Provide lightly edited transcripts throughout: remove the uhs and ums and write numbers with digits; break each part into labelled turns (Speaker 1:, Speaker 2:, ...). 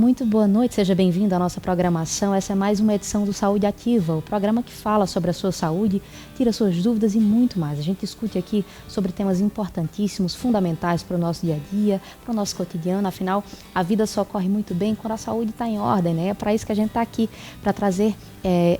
Speaker 1: Muito boa noite, seja bem-vindo à nossa programação. Essa é mais uma edição do Saúde Ativa, o programa que fala sobre a sua saúde, tira suas dúvidas e muito mais. A gente discute aqui sobre temas importantíssimos, fundamentais para o nosso dia a dia, para o nosso cotidiano. Afinal, a vida só corre muito bem quando a saúde está em ordem, né? É para isso que a gente está aqui, para trazer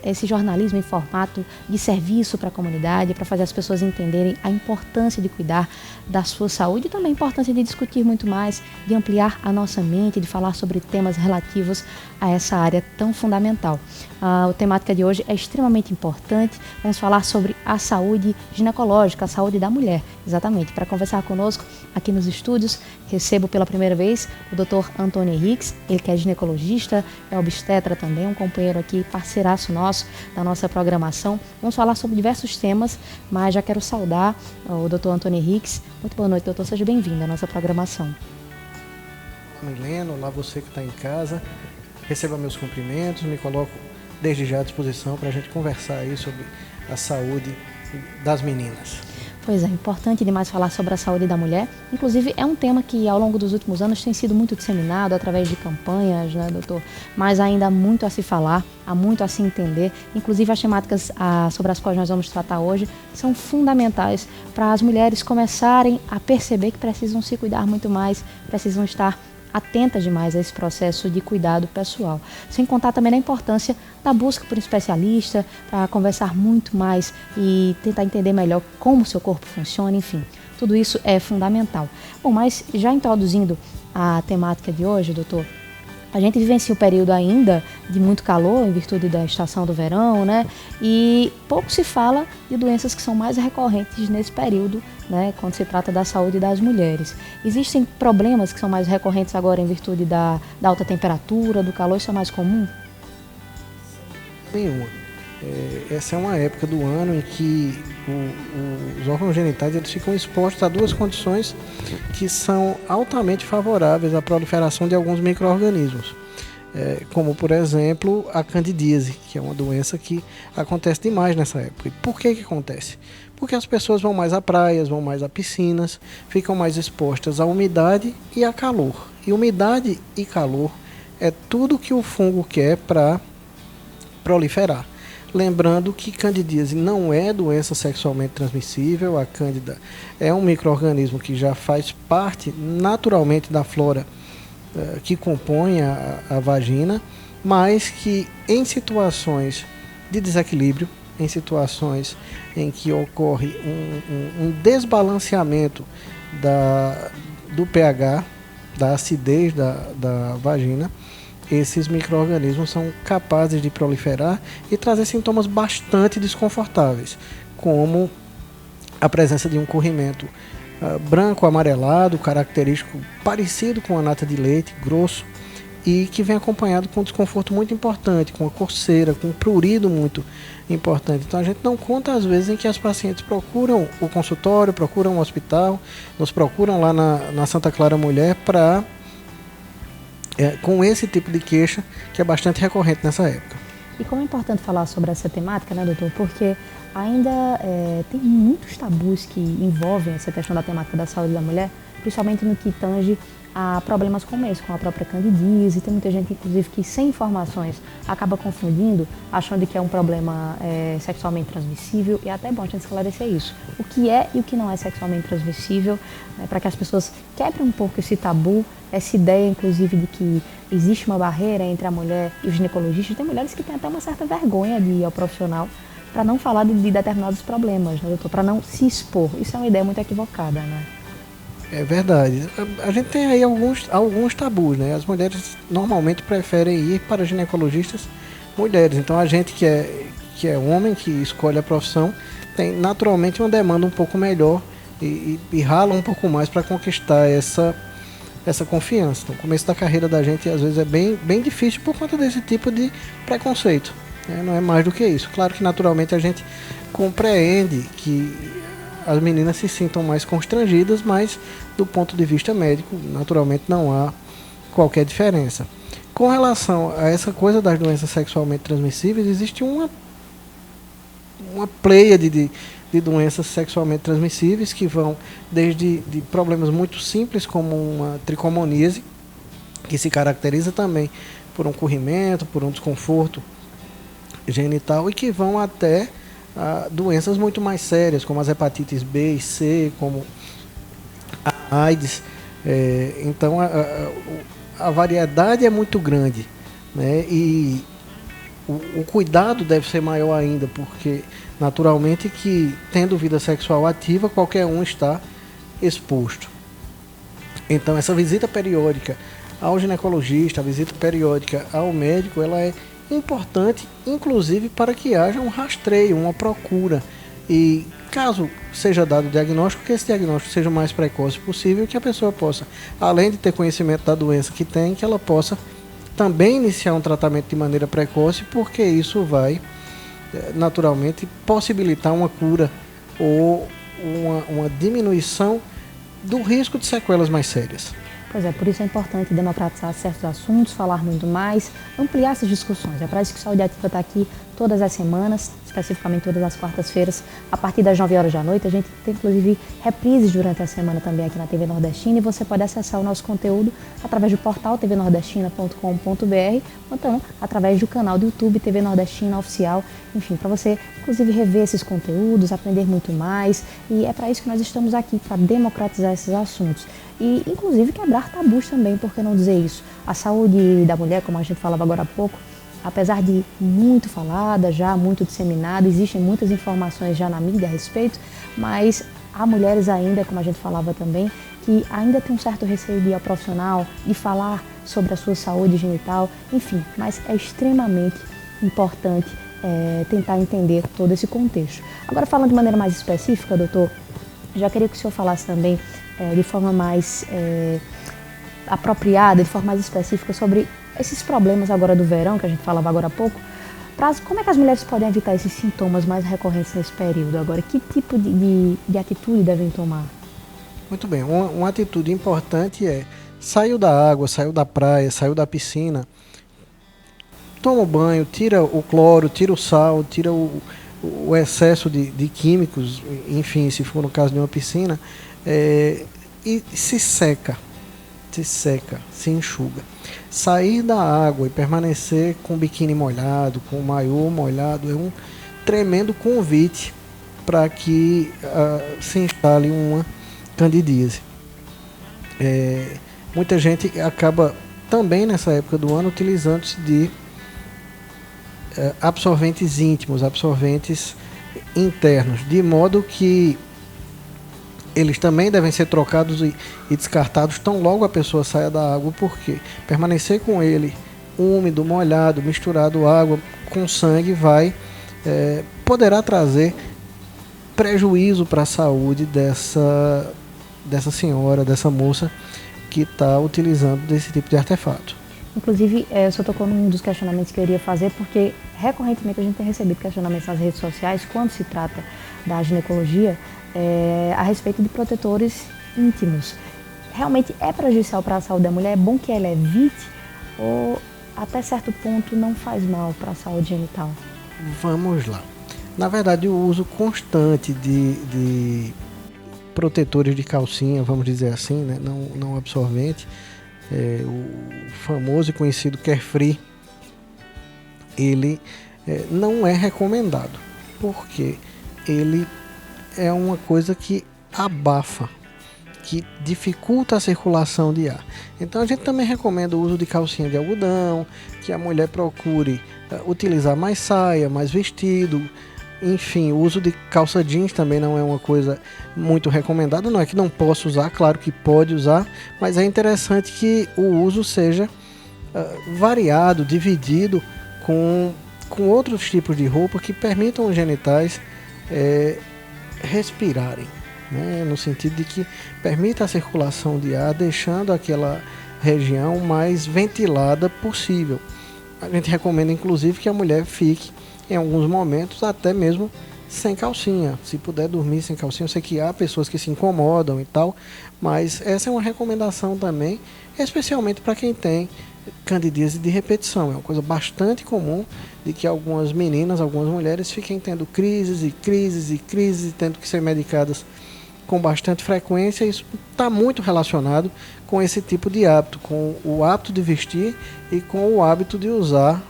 Speaker 1: esse jornalismo em formato de serviço para a comunidade, para fazer as pessoas entenderem a importância de cuidar da sua saúde e também a importância de discutir muito mais, de ampliar a nossa mente, de falar sobre temas relativos a essa área tão fundamental. A temática de hoje é extremamente importante. Vamos falar sobre a saúde ginecológica, a saúde da mulher, exatamente. Para conversar conosco aqui nos estúdios, recebo pela primeira vez o Dr. Antônio Henriques, ele que é ginecologista, é obstetra também, um companheiro aqui, parceiraço nosso, da nossa programação. Vamos falar sobre diversos temas, mas já quero saudar o Dr. Antônio Henriques. Muito boa noite, doutor, seja bem-vindo à nossa programação.
Speaker 2: Milena, olá você que está em casa, receba meus cumprimentos, me coloco desde já à disposição para a gente conversar aí sobre a saúde das meninas.
Speaker 1: Pois é, importante demais falar sobre a saúde da mulher. Inclusive, é um tema que ao longo dos últimos anos tem sido muito disseminado através de campanhas, né, doutor? Mas ainda há muito a se falar, há muito a se entender. Inclusive, as temáticas sobre as quais nós vamos tratar hoje são fundamentais para as mulheres começarem a perceber que precisam se cuidar muito mais, precisam estar atentas demais a esse processo de cuidado pessoal. Sem contar também a importância da busca por um especialista, para conversar muito mais e tentar entender melhor como o seu corpo funciona, enfim. Tudo isso é fundamental. Bom, mas já introduzindo a temática de hoje, doutor, a gente vivencia um período ainda de muito calor, em virtude da estação do verão, né? E pouco se fala de doenças que são mais recorrentes nesse período, né? Quando se trata da saúde das mulheres. Existem problemas que são mais recorrentes agora em virtude da alta temperatura, do calor, isso é mais comum?
Speaker 2: Nenhuma. Essa é uma época do ano em que os órgãos genitais eles ficam expostos a duas condições que são altamente favoráveis à proliferação de alguns micro-organismos, como por exemplo a candidíase, que é uma doença que acontece demais nessa época. E por que acontece? Porque as pessoas vão mais a praias, vão mais a piscinas, ficam mais expostas à umidade e a calor. E umidade e calor é tudo que o fungo quer para proliferar. Lembrando que candidíase não é doença sexualmente transmissível, a cândida é um micro-organismo que já faz parte naturalmente da flora que compõe a vagina, mas que em situações de desequilíbrio, em situações em que ocorre um desbalanceamento do pH, da acidez da vagina, esses micro-organismos são capazes de proliferar e trazer sintomas bastante desconfortáveis, como a presença de um corrimento branco amarelado, característico parecido com a nata de leite, grosso, e que vem acompanhado com um desconforto muito importante, com a coceira, com um prurido muito importante. Então a gente não conta as vezes em que as pacientes procuram o consultório, procuram o hospital, nos procuram lá na Santa Clara Mulher para com esse tipo de queixa que é bastante recorrente nessa época.
Speaker 1: E como é importante falar sobre essa temática, né, doutor? Porque ainda tem muitos tabus que envolvem essa questão da temática da saúde da mulher, principalmente no que tange a problemas como esse, com a própria candidíase. Tem muita gente, inclusive, que sem informações acaba confundindo, achando que é um problema sexualmente transmissível, e é até bom a gente esclarecer isso. O que é e o que não é sexualmente transmissível, né, para que as pessoas quebrem um pouco esse tabu, essa ideia, inclusive, de que existe uma barreira entre a mulher e o ginecologista. Tem mulheres que têm até uma certa vergonha de ir ao profissional para não falar de determinados problemas, né, doutor? Para não se expor. Isso é uma ideia muito equivocada, né?
Speaker 2: É verdade. A gente tem aí alguns tabus, né? As mulheres normalmente preferem ir para ginecologistas mulheres. Então a gente que é homem, que escolhe a profissão, tem naturalmente uma demanda um pouco melhor e rala um pouco mais para conquistar essa confiança. Então, o começo da carreira da gente às vezes é bem difícil por conta desse tipo de preconceito, né? Não é mais do que isso. Claro que naturalmente a gente compreende que as meninas se sintam mais constrangidas, mas do ponto de vista médico, naturalmente não há qualquer diferença. Com relação a essa coisa das doenças sexualmente transmissíveis, existe uma pleiade de doenças sexualmente transmissíveis que vão desde de problemas muito simples, como uma tricomoníase, que se caracteriza também por um corrimento, por um desconforto genital e que vão até doenças muito mais sérias, como as hepatites B e C, como a AIDS. Então a variedade é muito grande, né? E o cuidado deve ser maior ainda, porque naturalmente que tendo vida sexual ativa, qualquer um está exposto. Então essa visita periódica ao ginecologista, a visita periódica ao médico, ela é importante, inclusive para que haja um rastreio, uma procura. E caso seja dado o diagnóstico, que esse diagnóstico seja o mais precoce possível, que a pessoa possa, além de ter conhecimento da doença que tem, que ela possa também iniciar um tratamento de maneira precoce, porque isso vai naturalmente possibilitar uma cura ou uma diminuição do risco de sequelas mais sérias.
Speaker 1: Pois é, por isso é importante democratizar certos assuntos, falar muito mais, ampliar essas discussões. É para isso que o Saúde Ativa está aqui todas as semanas, especificamente todas as quartas-feiras, a partir das 9 horas da noite. A gente tem, inclusive, reprises durante a semana também aqui na TV Nordestina, e você pode acessar o nosso conteúdo através do portal tvnordestina.com.br ou então através do canal do YouTube TV Nordestina Oficial, enfim, para você, inclusive, rever esses conteúdos, aprender muito mais, e é para isso que nós estamos aqui, para democratizar esses assuntos. E, inclusive, quebrar tabus também, por que não dizer isso? A saúde da mulher, como a gente falava agora há pouco, apesar de muito falada, já muito disseminada, existem muitas informações já na mídia a respeito, mas há mulheres ainda, como a gente falava também, que ainda tem um certo receio de ir ao profissional, de falar sobre a sua saúde genital, enfim, mas é extremamente importante tentar entender todo esse contexto. Agora, falando de maneira mais específica, doutor, já queria que o senhor falasse também de forma mais apropriada, de forma mais específica sobre esses problemas agora do verão, que a gente falava agora há pouco. Como é que as mulheres podem evitar esses sintomas mais recorrentes nesse período? Agora, que tipo de atitude devem tomar?
Speaker 2: Muito bem, uma atitude importante saiu da água, saiu da praia, saiu da piscina, toma o banho, tira o cloro, tira o sal, tira o excesso de químicos, enfim, se for no caso de uma piscina, e se seca, se enxuga. Sair da água e permanecer com o biquíni molhado, com o maiô molhado, é um tremendo convite para que se instale uma candidíase. Muita gente acaba também nessa época do ano utilizando-se de absorventes íntimos, absorventes internos, de modo que eles também devem ser trocados e descartados tão logo a pessoa saia da água, porque permanecer com ele úmido, molhado, misturado água com sangue poderá trazer prejuízo para a saúde dessa senhora, dessa moça que está utilizando desse tipo de artefato.
Speaker 1: Inclusive, o senhor tocou num dos questionamentos que eu iria fazer, porque recorrentemente a gente tem recebido questionamentos nas redes sociais quando se trata da ginecologia a respeito de protetores íntimos. Realmente é prejudicial para a saúde da mulher? É bom que ela evite ou até certo ponto não faz mal para a saúde genital?
Speaker 2: Vamos lá. Na verdade, o uso constante de protetores de calcinha, vamos dizer assim, né? não absorvente, o famoso e conhecido Carefree, ele não é recomendado, porque ele é uma coisa que abafa, que dificulta a circulação de ar. Então a gente também recomenda o uso de calcinha de algodão, que a mulher procure utilizar mais saia, mais vestido, enfim, o uso de calça jeans também não é uma coisa muito recomendada. Não é que não possa usar, claro que pode usar, mas é interessante que o uso seja variado, dividido com outros tipos de roupa que permitam os genitais respirarem, né? No sentido de que permita a circulação de ar, deixando aquela região mais ventilada possível. A gente recomenda inclusive que a mulher fique em alguns momentos até mesmo sem calcinha, se puder dormir sem calcinha. Eu sei que há pessoas que se incomodam e tal, mas essa é uma recomendação também, especialmente para quem tem candidíase de repetição. É uma coisa bastante comum de que algumas meninas, algumas mulheres fiquem tendo crises e crises e crises, tendo que ser medicadas com bastante frequência. Isso está muito relacionado com esse tipo de hábito, com o hábito de vestir e com o hábito de usar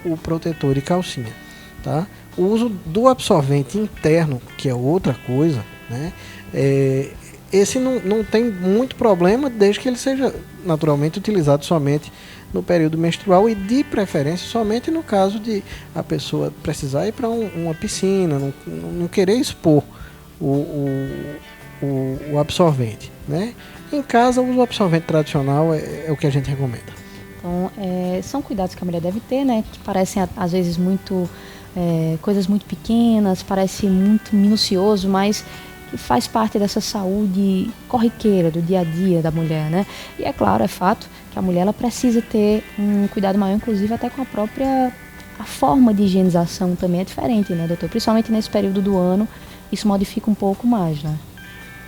Speaker 2: o protetor de calcinha. Tá? O uso do absorvente interno, que é outra coisa, né? Esse não tem muito problema, desde que ele seja naturalmente utilizado somente no período menstrual e de preferência somente no caso de a pessoa precisar ir para uma piscina, não querer expor o absorvente, né? Em casa, o uso do absorvente tradicional é o que a gente recomenda.
Speaker 1: Então, são cuidados que a mulher deve ter, né? Que parecem às vezes muito coisas muito pequenas, parece muito minucioso, mas que faz parte dessa saúde corriqueira do dia a dia da mulher, né? E é claro, é fato que a mulher ela precisa ter um cuidado maior, inclusive até com a forma de higienização também é diferente, né, doutor? Principalmente nesse período do ano, isso modifica um pouco mais, né?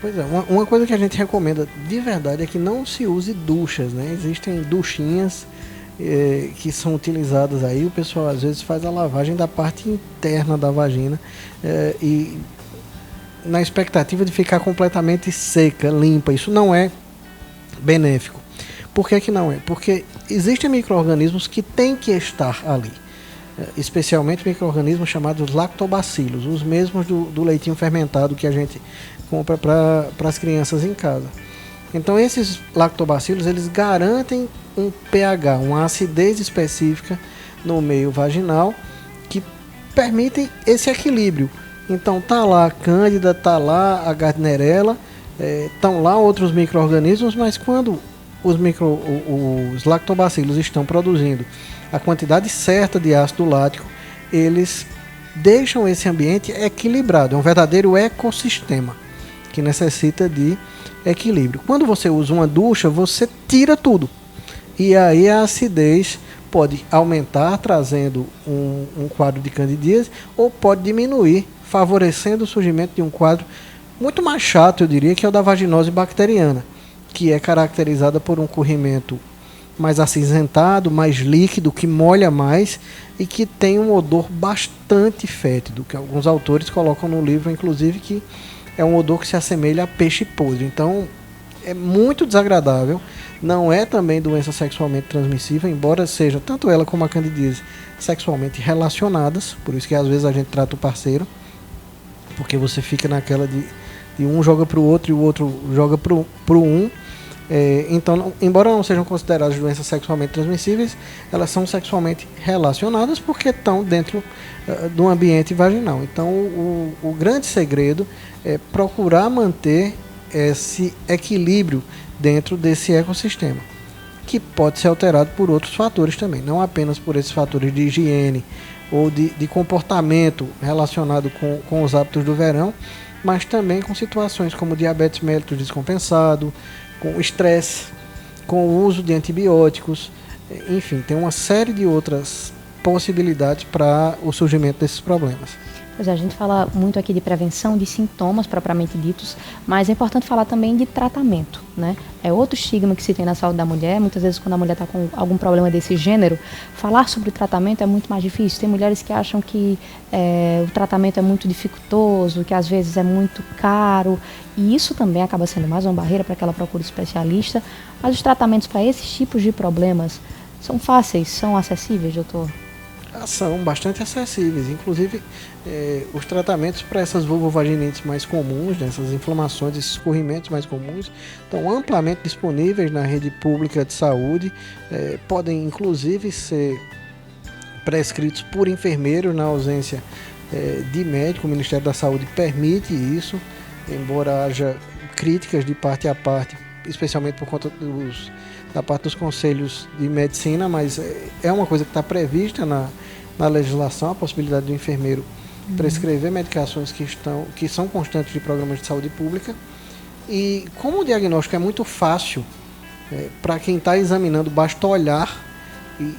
Speaker 2: Pois é, uma coisa que a gente recomenda de verdade é que não se use duchas, né? Existem duchinhas que são utilizadas aí, o pessoal às vezes faz a lavagem da parte interna da vagina e na expectativa de ficar completamente seca, limpa. Isso não é benéfico. Por que não é? Porque existem micro-organismos que têm que estar ali, especialmente micro-organismos chamados lactobacilos, os mesmos do leitinho fermentado que a gente compra para as crianças em casa. Então esses lactobacilos, eles garantem um pH, uma acidez específica no meio vaginal que permitem esse equilíbrio. Então tá lá a cândida, tá lá a gardnerella, estão lá outros micro-organismos, mas quando os lactobacilos estão produzindo a quantidade certa de ácido lático, eles deixam esse ambiente equilibrado. É um verdadeiro ecossistema que necessita de equilíbrio. Quando você usa uma ducha, você tira tudo. E aí a acidez pode aumentar, trazendo um quadro de candidíase, ou pode diminuir, favorecendo o surgimento de um quadro muito mais chato, eu diria, que é o da vaginose bacteriana, que é caracterizada por um corrimento mais acinzentado, mais líquido, que molha mais e que tem um odor bastante fétido, que alguns autores colocam no livro, inclusive, que é um odor que se assemelha a peixe podre. Então, é muito desagradável. Não é também doença sexualmente transmissível, embora seja tanto ela como a candidíase sexualmente relacionadas, por isso que às vezes a gente trata o parceiro, porque você fica naquela de um joga para o outro e o outro joga para o um. Então, embora não sejam consideradas doenças sexualmente transmissíveis, elas são sexualmente relacionadas porque estão dentro do ambiente vaginal. Então, o grande segredo é procurar manter esse equilíbrio dentro desse ecossistema, que pode ser alterado por outros fatores também, não apenas por esses fatores de higiene ou de comportamento relacionado com os hábitos do verão, mas também com situações como diabetes mellitus descompensado, com estresse, com o uso de antibióticos, enfim, tem uma série de outras possibilidades para o surgimento desses problemas.
Speaker 1: Pois é, a gente fala muito aqui de prevenção de sintomas propriamente ditos, mas é importante falar também de tratamento, né? É outro estigma que se tem na saúde da mulher. Muitas vezes, quando a mulher está com algum problema desse gênero, falar sobre o tratamento é muito mais difícil. Tem mulheres que acham que o tratamento é muito dificultoso, que às vezes é muito caro, e isso também acaba sendo mais uma barreira para que ela procure especialista. Mas os tratamentos para esses tipos de problemas são fáceis, são acessíveis, doutor?
Speaker 2: São bastante acessíveis, inclusive os tratamentos para essas vulvovaginites mais comuns, né, essas inflamações, esses escorrimentos mais comuns, estão amplamente disponíveis na rede pública de saúde, podem inclusive ser prescritos por enfermeiros na ausência de médico. O Ministério da Saúde permite isso, embora haja críticas de parte a parte, especialmente por conta da parte dos conselhos de medicina, mas é uma coisa que está prevista na legislação, a possibilidade do enfermeiro prescrever medicações que são constantes de programas de saúde pública. E como o diagnóstico é muito fácil, para quem está examinando, basta olhar e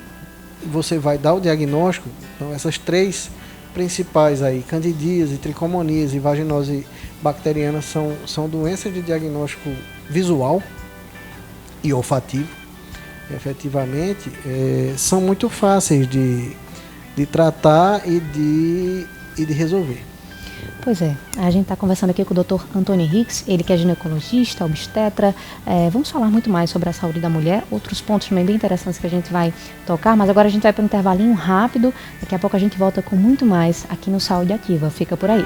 Speaker 2: você vai dar o diagnóstico. Então essas três principais aí, candidíase, tricomoníase e vaginose bacteriana, são doenças de diagnóstico visual e olfativo, efetivamente, são muito fáceis de tratar e de resolver.
Speaker 1: Pois é, a gente está conversando aqui com o Dr. Antônio Henriques, ele que é ginecologista, obstetra. Vamos falar muito mais sobre a saúde da mulher, outros pontos também bem interessantes que a gente vai tocar, mas agora a gente vai para um intervalinho rápido, daqui a pouco a gente volta com muito mais aqui no Saúde Ativa. Fica por aí.